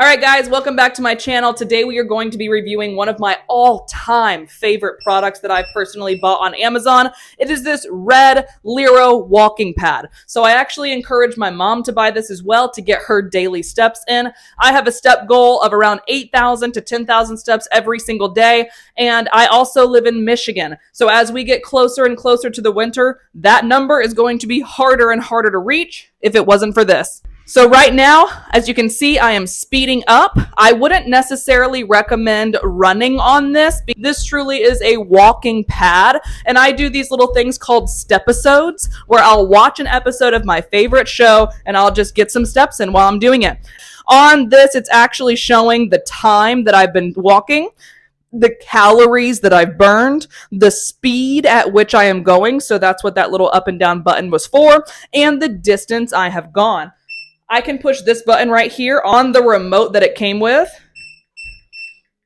All right, guys, welcome back to my channel. Today we are going to be reviewing one of my all-time favorite products that I've personally bought on Amazon. It is this Redliro Walking Pad. So I actually encouraged my mom to buy this as well to get her daily steps in. I have a step goal of around 8,000 to 10,000 steps every single day, and I also live in Michigan. So as we get closer and closer to the winter, that number is going to be harder and harder to reach if it wasn't for this. So right now, as you can see, I am speeding up. I wouldn't necessarily recommend running on this. This truly is a walking pad, and I do these little things called step-episodes, where I'll watch an episode of my favorite show, and I'll just get some steps in while I'm doing it. On this, it's actually showing the time that I've been walking, the calories that I've burned, the speed at which I am going, so that's what that little up and down button was for, and the distance I have gone. I can push this button right here on the remote that it came with.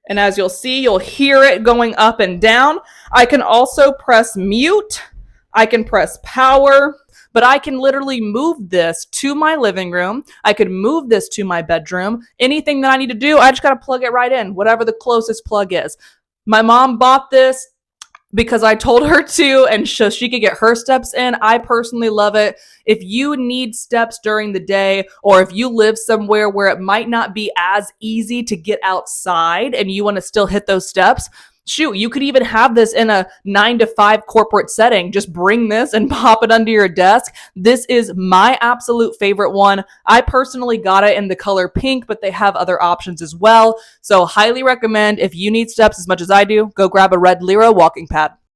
And as you'll see, you'll hear it going up and down. I can also press mute. I can press power. But I can literally move this to my living room. I could move this to my bedroom. Anything that I need to do, I just got to plug it right in, whatever the closest plug is. My mom bought this because I told her to, and so she could get her steps in. I personally love it. If you need steps during the day, or if you live somewhere where it might not be as easy to get outside and you want to still hit those steps, shoot, you could even have this in a 9-to-5 corporate setting. Just bring this and pop it under your desk. This is my absolute favorite one. I personally got it in the color pink, but they have other options as well. So highly recommend, if you need steps as much as I do, go grab a Redliro Walking Pad.